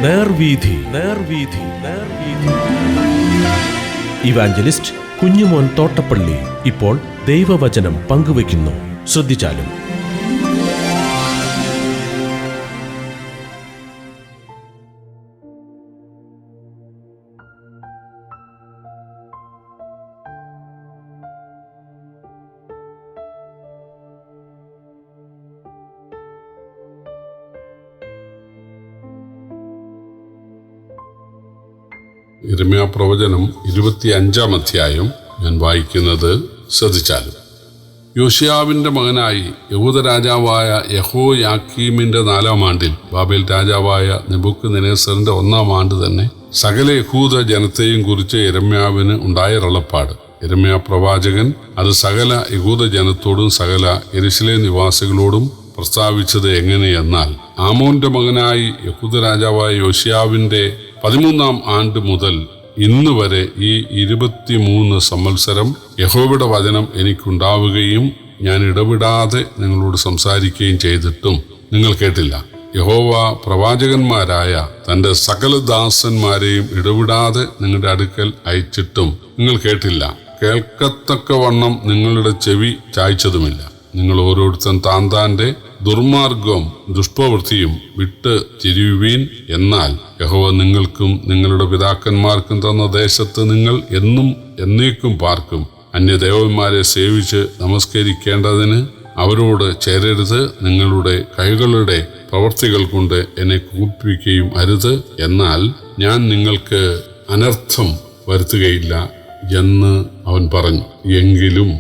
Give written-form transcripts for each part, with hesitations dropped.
നേർവീഥി. Evangelist Kunjumon Thottappally ഇപ്പോൾ ദൈവവചനം പങ്കുവയ്ക്കുന്നു. ശ്രദ്ധിച്ചാലും. യിരെമ്യാ പ്രവചനം 25-ാം അധ്യായം ഞാൻ വായിക്കുന്നത് ശ്രദ്ധിച്ചാലും. യോശിയാവിന്റെ മകനായി യഹൂദ രാജാവായ യെഹോയാക്കീമിന്റെ 4-ാം ആണ്ടിൽ ബാബേൽ രാജാവായ നെബൂഖദ്നേസറിന്റെ 1-ാം ആണ്ട് തന്നെ സകല യഹൂദ ജനത്തെയും കുറിച്ച് യിരെമ്യാവിന് ഉണ്ടായ അരുളപ്പാട്. യിരെമ്യാ പ്രവാചകൻ അത് സകല യഹൂദ ജനത്തോടും സകല യെരൂശലേം നിവാസികളോടും പ്രസ്താവിച്ചത് എങ്ങനെയെന്നാൽ, ആമോന്റെ മകനായി യഹൂദ രാജാവായ യോശിയാവിന്റെ 13-ാം ആണ്ട് മുതൽ ഇന്ന് വരെ ഈ 23 സംവത്സരം യഹോവയുടെ വചനം എനിക്കുണ്ടാവുകയും ഞാൻ ഇടവിടാതെ നിങ്ങളോട് സംസാരിക്കുകയും ചെയ്തിട്ടും നിങ്ങൾ കേട്ടില്ല. യഹോവ പ്രവാചകന്മാരായ തന്റെ സകല ദാസന്മാരെയും ഇടവിടാതെ നിങ്ങളുടെ അടുക്കൽ അയച്ചിട്ടും നിങ്ങൾ കേട്ടില്ല. കേൾക്കത്തക്കവണ്ണം നിങ്ങളുടെ ചെവി ചായ്ച്ചതുമില്ല. നിങ്ങൾ ഓരോരുത്തൻ താന്താന്റെ ദുർമാർഗവും ദുഷ്പ്രവൃത്തിയും വിട്ട് തിരിയുവീൻ. എന്നാൽ യഹോവ നിങ്ങൾക്കും നിങ്ങളുടെ പിതാക്കന്മാർക്കും തന്ന ദേശത്ത് നിങ്ങൾ എന്നും എന്നേക്കും പാർക്കും. അന്യദേവന്മാരെ സേവിച്ച് നമസ്കരിക്കേണ്ടതിന് അവരോട് ചേരരുത്. നിങ്ങളുടെ കൈകളുടെ പ്രവൃത്തികൾ കൊണ്ട് എന്നെ കൂപ്പിക്കുകയും അരുത്. എന്നാൽ ഞാൻ നിങ്ങൾക്ക് അനർത്ഥം വരുത്തുകയില്ല എന്ന് അവൻ പറഞ്ഞു. എങ്കിലും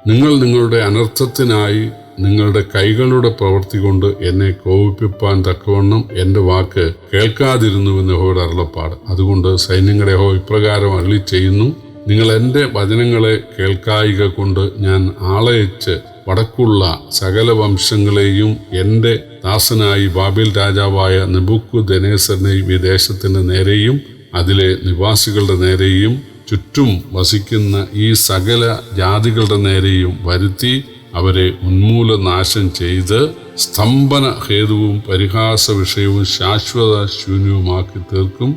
നിങ്ങൾ നിങ്ങളുടെ അനർത്ഥത്തിനായി നിങ്ങളുടെ കൈകളുടെ പ്രവൃത്തി കൊണ്ട് എന്നെ കോപിപ്പിപ്പാൻ തക്കവണ്ണം എന്റെ വാക്ക് കേൾക്കാതിരുന്നുവെന്ന് യഹോവയുടെ അരുളപ്പാട്. അതുകൊണ്ട് സൈന്യങ്ങളുടെ യഹോവ ഇപ്രകാരം അരുളി ചെയ്യുന്നു, നിങ്ങൾ എന്റെ വചനങ്ങളെ കേൾക്കായിക കൊണ്ട് ഞാൻ ആളയച്ച് വടക്കുള്ള സകല വംശങ്ങളെയും എന്റെ ദാസനായി ബാബേൽ രാജാവായ നെബൂഖദ്നേസറിനെയും ഈ ദേശത്തിന്റെ നേരെയും അതിലെ നിവാസികളുടെ നേരെയും ചുറ്റും വസിക്കുന്ന ഈ സകല ജാതികളുടെ നേരെയും വരുത്തി അവരെ ഉന്മൂലനാശം ചെയ്ത് സ്തംഭന ഹേതുവും പരിഹാസ വിഷയവും ശാശ്വത ശൂന്യവുമാക്കി തീർക്കും.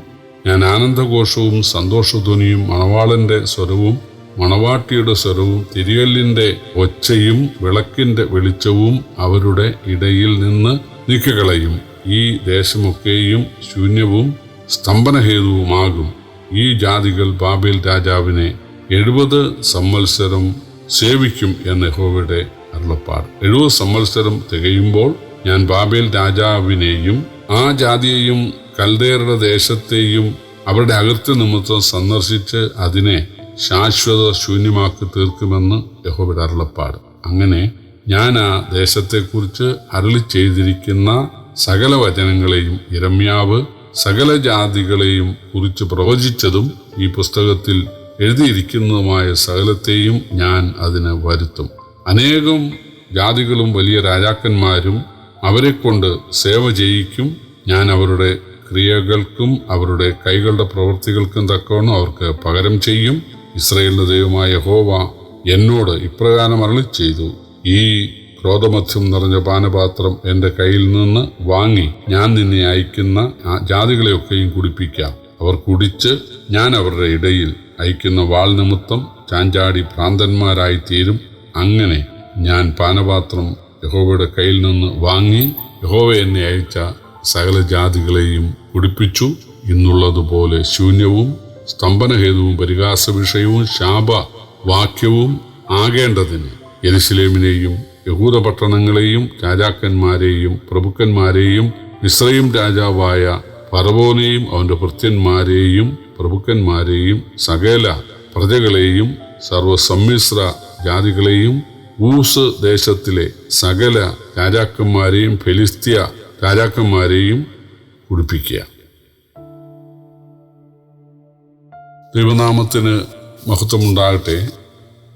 ഞാൻ ആനന്ദഘോഷവും സന്തോഷധ്വനിയും മണവാളന്റെ സ്വരവും മണവാട്ടിയുടെ സ്വരവും തിരികല്ലിന്റെ ഒച്ചയും വിളക്കിന്റെ വെളിച്ചവും അവരുടെ ഇടയിൽ നിന്ന് നീക്കിക്കളയും. ഈ ദേശമൊക്കെയും ശൂന്യവും സ്തംഭനഹേതുവുമാകും. ഈ ജാതികൾ ബാബേൽ രാജാവിനെ 70 സംവത്സരം സേവിക്കും എന്ന് യഹോവയുടെ അരുളപ്പാട്. 70 സംവത്സരം തികയുമ്പോൾ ഞാൻ ബാബേൽ രാജാവിനെയും ആ ജാതിയെയും കൽദയരുടെ ദേശത്തെയും അവരുടെ അകൃത്യ നിമിത്തം സന്ദർശിച്ച് അതിനെ ശാശ്വത ശൂന്യമാക്കി തീർക്കുമെന്ന് യഹോവയുടെ അരുളപ്പാട്. അങ്ങനെ ഞാൻ ആ ദേശത്തെക്കുറിച്ച് അരുളി ചെയ്തിരിക്കുന്ന സകല വചനങ്ങളെയും യിരെമ്യാവ് സകല ജാതികളെയും കുറിച്ച് പ്രവചിച്ചതും ഈ പുസ്തകത്തിൽ എഴുതിയിരിക്കുന്നതുമായ സകലത്തെയും ഞാൻ അതിന് വരുത്തും. അനേകം ജാതികളും വലിയ രാജാക്കന്മാരും അവരെ കൊണ്ട് സേവ ചെയ്യിക്കും. ഞാൻ അവരുടെ ക്രിയകൾക്കും അവരുടെ കൈകളുടെ പ്രവൃത്തികൾക്കും തക്കവണ്ണം അവർക്ക് പകരം ചെയ്യും. ഇസ്രായേലിന്റെ ദൈവമായ യഹോവ എന്നോട് ഇപ്രകാരം അരുളി ചെയ്തു, ഈ ക്രോധമധ്യം നിറഞ്ഞ പാനപാത്രം എന്റെ കയ്യിൽ നിന്ന് വാങ്ങി ഞാൻ നിന്നെ അയക്കുന്ന ജാതികളെയൊക്കെയും കുടിപ്പിക്കാം. അവർ കുടിച്ച് ഞാൻ അവരുടെ ഇടയിൽ അയക്കുന്ന വാൾ നിമിത്തം ചാഞ്ചാടി ഭ്രാന്തന്മാരായി തീരും. അങ്ങനെ ഞാൻ പാനപാത്രം യഹോവയുടെ കയ്യിൽ നിന്ന് വാങ്ങി യഹോവ എന്നെ അയച്ച സകല ജാതികളെയും കുടിപ്പിച്ചു. ഇന്നുള്ളതുപോലെ ശൂന്യവും സ്തംഭനഹേതുവും പരിഹാസ വിഷയവും ശാപവാക്യവും ആകേണ്ടതിന് യെരൂശലേമിനെയും യഹൂദ പട്ടണങ്ങളെയും രാജാക്കന്മാരെയും പ്രഭുക്കന്മാരെയും മിസ്രയീം രാജാവായ ഫറവോനെയും അവന്റെ ഭൃത്യന്മാരെയും പ്രഭുക്കന്മാരെയും സകല പ്രജകളെയും സർവസമ്മിശ്ര ജാതികളെയും ഊസ് ദേശത്തിലെ സകല രാജാക്കന്മാരെയും ഫെലിസ്ത്യ രാജാക്കന്മാരെയും കുടിപ്പിക്കുക. ദൈവനാമത്തിന് മഹത്വമുണ്ടാകട്ടെ.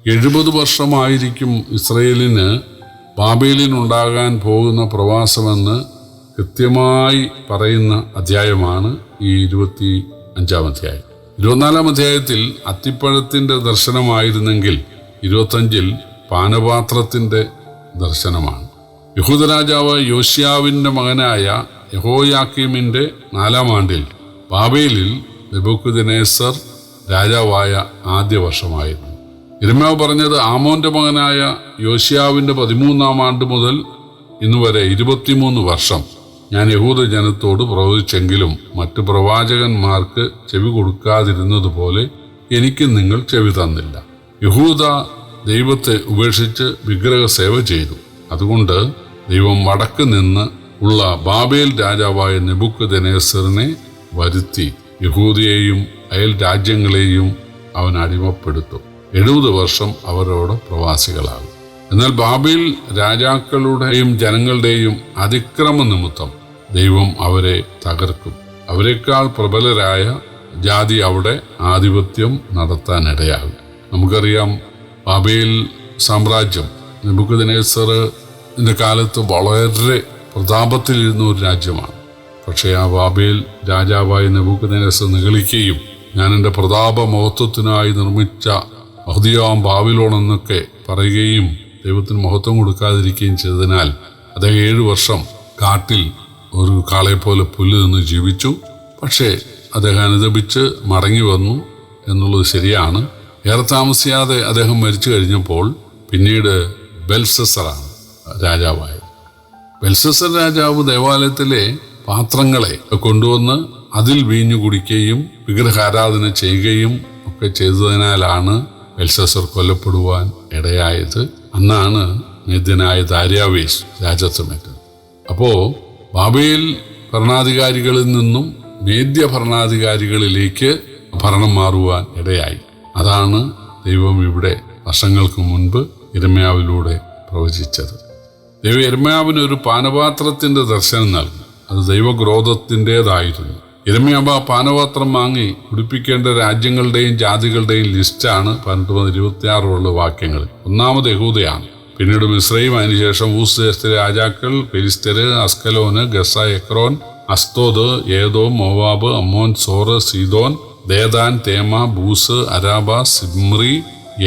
70 വർഷമായിരിക്കും ഇസ്രയേലിന് ബാബേലിനുണ്ടാകാൻ പോകുന്ന പ്രവാസമെന്ന് കൃത്യമായി പറയുന്ന അധ്യായമാണ് ഈ 25-ാം അധ്യായം. 24-ാം അധ്യായത്തിൽ അത്തിപ്പഴത്തിന്റെ ദർശനമായിരുന്നെങ്കിൽ 25-ൽ പാനപാത്രത്തിന്റെ ദർശനമാണ്. യഹൂദ രാജാവ് യോശിയാവിന്റെ മകനായ യഹോയാക്കീമിൻ്റെ 4-ാം ആണ്ടിൽ ബാബേലിൽ നെബൂഖദ്നേസർ രാജാവായ ആദ്യ വർഷമായിരുന്നു. യിരെമ്യാവ് പറഞ്ഞത്, ആമോന്റെ മകനായ യോശിയാവിൻ്റെ 13-ാം ആണ്ട് മുതൽ ഇന്നുവരെ 23 വർഷം ഞാൻ യഹൂദ ജനത്തോട് പ്രവചിച്ചെങ്കിലും മറ്റു പ്രവാചകന്മാർക്ക് ചെവി കൊടുക്കാതിരുന്നതുപോലെ എനിക്ക് നിങ്ങൾ ചെവി തന്നില്ല. യഹൂദ ദൈവത്തെ ഉപേക്ഷിച്ച് വിഗ്രഹ സേവ ചെയ്തു. അതുകൊണ്ട് ദൈവം വടക്ക് നിന്ന് ഉള്ള ബാബേൽ രാജാവായ നെബൂഖദ്നേസറിനെ വരുത്തി യഹൂദയെയും അയൽ രാജ്യങ്ങളെയും അവൻ അടിമപ്പെടുത്തും. 70 വർഷം അവരോട് പ്രവാസികളാകും. എന്നാൽ ബാബേൽ രാജാക്കളുടെയും ജനങ്ങളുടെയും അതിക്രമ നിമിത്തം ദൈവം അവരെ തകർക്കും. അവരെക്കാൾ പ്രബലരായ ജാതി അവിടെ ആധിപത്യം നടത്താനിടയാകും. നമുക്കറിയാം, ബാബേൽ സാമ്രാജ്യം നെബൂഖദ്നേസറിന്റെ കാലത്ത് വളരെ പ്രതാപത്തിലിരുന്ന ഒരു രാജ്യമാണ്. പക്ഷേ ആ ബാബേൽ രാജാവായ നെബൂഖദ്നേസർ നിഗളിക്കുകയും ഞാൻ എൻ്റെ പ്രതാപ മഹത്വത്തിനായി നിർമ്മിച്ച മഹതിയാം ബാബിലോൺ എന്നൊക്കെ പറയുകയും ദൈവത്തിന് മഹത്വം കൊടുക്കാതിരിക്കുകയും ചെയ്തതിനാൽ അദ്ദേഹം 7 വർഷം കാട്ടിൽ ഒരു കാളയെപ്പോലെ പുല്ല് നിന്ന് ജീവിച്ചു. പക്ഷേ അദ്ദേഹം അനുദപിച്ച് മടങ്ങി വന്നു എന്നുള്ളത് ശരിയാണ്. ഏറെ താമസിയാതെ അദ്ദേഹം മരിച്ചു കഴിഞ്ഞപ്പോൾ പിന്നീട് ബെൽഷസ്സറാണ് രാജാവായത്. ബെൽഷസ്സർ രാജാവ് ദേവാലയത്തിലെ പാത്രങ്ങളെ കൊണ്ടുവന്ന് അതിൽ വീഞ്ഞു കുടിക്കുകയും വിഗ്രഹാരാധന ചെയ്യുകയും ഒക്കെ ചെയ്തതിനാലാണ് ബെൽഷസ്സർ കൊല്ലപ്പെടുവാൻ ഇടയായത്. അന്നാണ് മേദ്യനായ ദാര്യാവേശ് രാജത്വമേറ്റത്. അപ്പോൾ ബാബേൽ ഭരണാധികാരികളിൽ നിന്നും മേദ്യ ഭരണാധികാരികളിലേക്ക് ഭരണം മാറുവാൻ ഇടയായി. അതാണ് ദൈവം ഇവിടെ വർഷങ്ങൾക്ക് മുൻപ് യിരെമ്യാവിലൂടെ പ്രവചിച്ചത്. ദൈവം യിരെമ്യാവിന് ഒരു പാനപാത്രത്തിന്റെ ദർശനം നൽകി. അത് ദൈവക്രോധത്തിൻ്റെതായിരുന്നു. യിരെമ്യാവ് ആ പാനപാത്രം വാങ്ങി കുടിപ്പിക്കേണ്ട രാജ്യങ്ങളുടെയും ജാതികളുടെയും ലിസ്റ്റാണ് 18-26 വാക്യങ്ങളിൽ. ഒന്നാമത് യഹൂദയാണ്, പിന്നീട് മിസ്രയീം, അതിനുശേഷം ഊസ് ദേശത്തിലെ രാജാക്കൾ ഫെലിസ്ത്യര്, അസ്കലോന്, Gaza, Ekron, Ashdod, Edom, Moab, Ammon, സോറ്, സീദോൻ, ദേദാൻ, തേമ, ബൂസ്, അരാബ, സിമ്രി,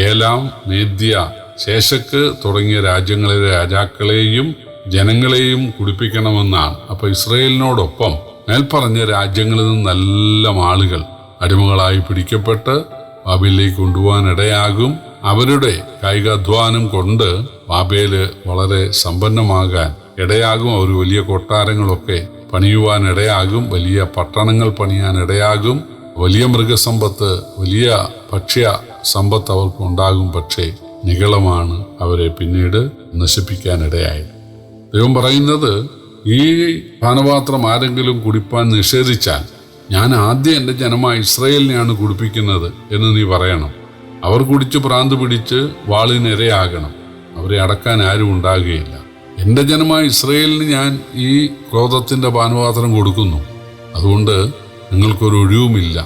ഏലാം, മേദ്യ, ശേഷക്ക് തുടങ്ങിയ രാജ്യങ്ങളിലെ രാജാക്കളെയും ജനങ്ങളെയും കുടിപ്പിക്കണമെന്നാണ്. അപ്പൊ ഇസ്രയേലിനോടൊപ്പം മേൽപ്പറഞ്ഞ രാജ്യങ്ങളിൽ നിന്നെല്ലാം ആളുകൾ അടിമകളായി പിടിക്കപ്പെട്ട് ബാബേലിലേക്ക് കൊണ്ടുപോകാനിടയാകും. അവരുടെ കായികാധ്വാനം കൊണ്ട് ബാബേല് വളരെ സമ്പന്നമാകാൻ ഇടയാകും. അവർ വലിയ കൊട്ടാരങ്ങളൊക്കെ പണിയുവാൻ ഇടയാകും. വലിയ പട്ടണങ്ങൾ പണിയാൻ ഇടയാകും. വലിയ മൃഗസമ്പത്ത്, വലിയ ഭക്ഷ്യ സമ്പത്ത് അവർക്ക് ഉണ്ടാകും. പക്ഷേ നിഗളമാണ് അവരെ പിന്നീട് നശിപ്പിക്കാനിടയായത്. ദൈവം പറയുന്നത്, ഈ പാനപാത്രം ആരെങ്കിലും കുടിപ്പാൻ നിഷേധിച്ചാൽ ഞാൻ ആദ്യം എൻ്റെ ജനമായ ഇസ്രായേലിനെയാണ് കുടിപ്പിക്കുന്നത് എന്ന് നീ പറയണം. അവർ കുടിച്ച് ഭ്രാന്ത് പിടിച്ച് വാളിനിരയാകണം. അവരെ അടക്കാൻ ആരും ഉണ്ടാകുകയില്ല. എൻ്റെ ജനമായ ഇസ്രായേലിന് ഞാൻ ഈ ക്രോധത്തിൻ്റെ പാനപാത്രം കൊടുക്കുന്നു. അതുകൊണ്ട് നിങ്ങൾക്കൊരു ഒഴിവുമില്ല.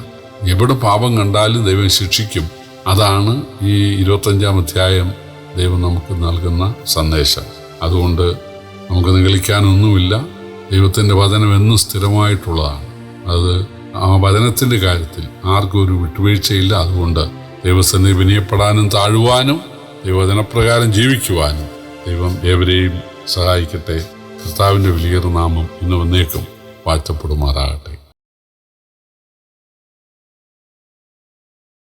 എവിടെ പാപം കണ്ടാലും ദൈവം ശിക്ഷിക്കും. അതാണ് ഈ 25-ാം അധ്യായം ദൈവം നമുക്ക് നൽകുന്ന സന്ദേശം. അതുകൊണ്ട് നമുക്ക് നിഗളിക്കാനൊന്നുമില്ല. ദൈവത്തിൻ്റെ വചനം എന്നും സ്ഥിരമായിട്ടുള്ളതാണ്. അത് ആ വചനത്തിൻ്റെ കാര്യത്തിൽ ആർക്കും ഒരു വിട്ടുവീഴ്ചയില്ല. അതുകൊണ്ട് ദൈവസന്നിധി വിനയപ്പെടാനും താഴുവാനും ദൈവവചനപ്രകാരം ജീവിക്കുവാനും ദൈവം ഏവരെയും സഹായിക്കട്ടെ. കർത്താവിൻ്റെ വലിയ നാമം ഇന്ന് വന്നേക്കും വാഴ്ത്തപ്പെടുമാറാകട്ടെ.